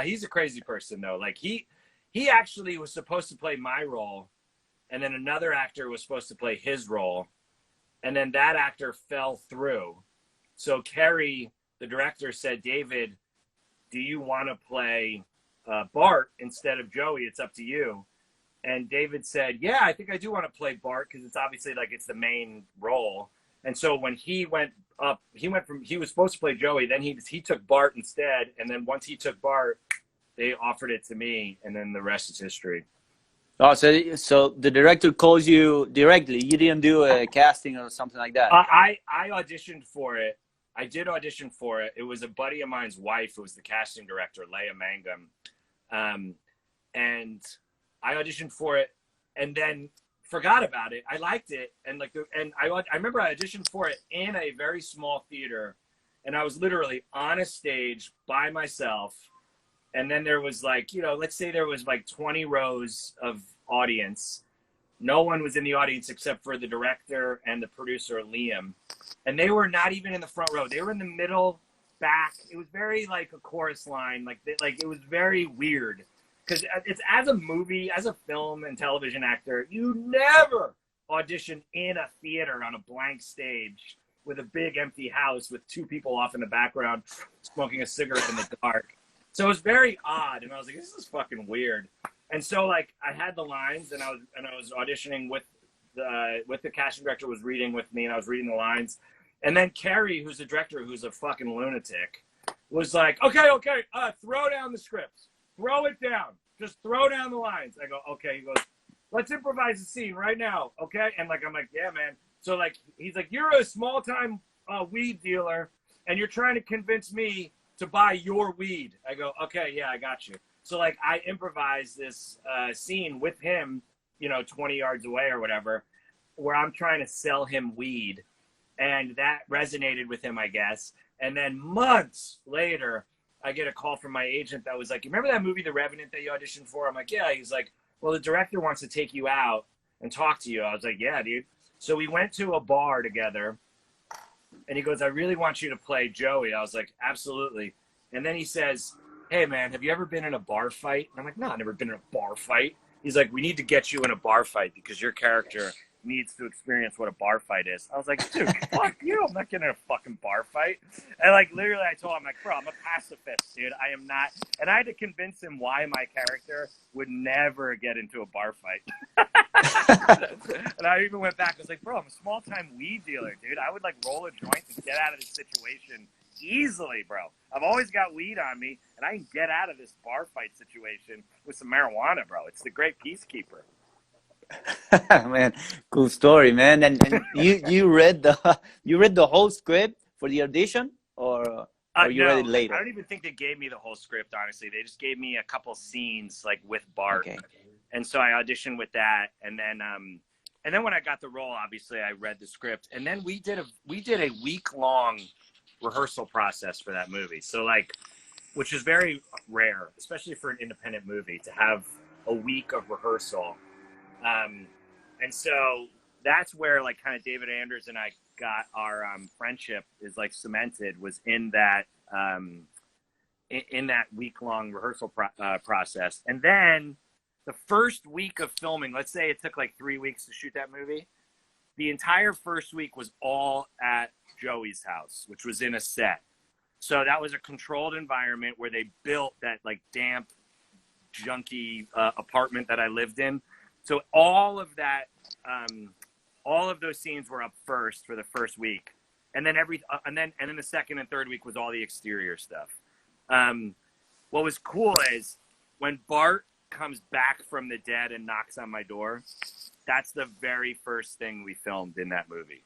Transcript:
He's a crazy person though. Like he actually was supposed to play my role, and then another actor was supposed to play his role, and then that actor fell through. So Kerry, the director, said, David, do you want to play Bart instead of Joey? It's up to you. And David said, yeah, I think I do want to play Bart because it's obviously like it's the main role. And so when he went up, he was supposed to play Joey. Then he took Bart instead. And then once he took Bart, they offered it to me. And then the rest is history. Oh, so the director calls you directly. You didn't do a casting or something like that. I auditioned for it. I did audition for it. It was a buddy of mine's wife who was the casting director, Leia Mangum. And I auditioned for it and then forgot about it. I liked it. And I remember I auditioned for it in a very small theater, and I was literally on a stage by myself. And then there was like, let's say there was like 20 rows of audience. No one was in the audience except for the director and the producer, Liam. And they were not even in the front row. They were in the middle, back. It was very like a chorus line. Like it was very weird. Because it's as a movie, as a film and television actor, you never audition in a theater on a blank stage with a big empty house with two people off in the background smoking a cigarette in the dark. So it was very odd, and I was like, this is fucking weird. And so like I had the lines, and I was auditioning with the casting director was reading with me, and I was reading the lines. And then Kerry, who's the director, who's a fucking lunatic, was like, okay, throw down the scripts. Throw it down. Just throw down the lines. I go, okay. He goes, let's improvise a scene right now, okay? And like I'm like, yeah, man. So like he's like, you're a small-time weed dealer, and you're trying to convince me to buy your weed. I go, okay, yeah, I got you. So like I improvised this scene with him, 20 yards away or whatever, where I'm trying to sell him weed, and that resonated with him, I guess. And then months later, I get a call from my agent that was like, you remember that movie, The Revenant, that you auditioned for? I'm like, yeah. He's like, well, the director wants to take you out and talk to you. I was like, yeah, dude. So we went to a bar together, and he goes, I really want you to play Joey. I was like, absolutely. And then he says, hey, man, have you ever been in a bar fight? And I'm like, no, I've never been in a bar fight. He's like, we need to get you in a bar fight because your character needs to experience what a bar fight is. I was like, dude, fuck you. I'm not getting in a fucking bar fight. And like literally I told him, like, bro, I'm a pacifist, dude. I am not. And I had to convince him why my character would never get into a bar fight. And I even went back. I was like, bro, I'm a small-time weed dealer, dude. I would like roll a joint and get out of this situation easily, bro. I've always got weed on me, and I can get out of this bar fight situation with some marijuana, bro. It's the great peacekeeper. Man, cool story, man. And you read the whole script for the audition, or you read it later? I don't even think they gave me the whole script, honestly. They just gave me a couple scenes like with Bart. Okay. And so I auditioned with that, and then when I got the role, obviously I read the script, and then we did a week-long rehearsal process for that movie. So like, which is very rare, especially for an independent movie, to have a week of rehearsal. And so that's where like kind of David Anders and I got our friendship is like cemented, was in that in that week-long rehearsal process. And then the first week of filming, let's say it took like 3 weeks to shoot that movie, the entire first week was all at Joey's house, which was in a set. So that was a controlled environment where they built that like damp, junky apartment that I lived in. So all of that, all of those scenes were up first for the first week, and then and then the second and third week was all the exterior stuff. What was cool is when Bart comes back from the dead and knocks on my door, that's the very first thing we filmed in that movie.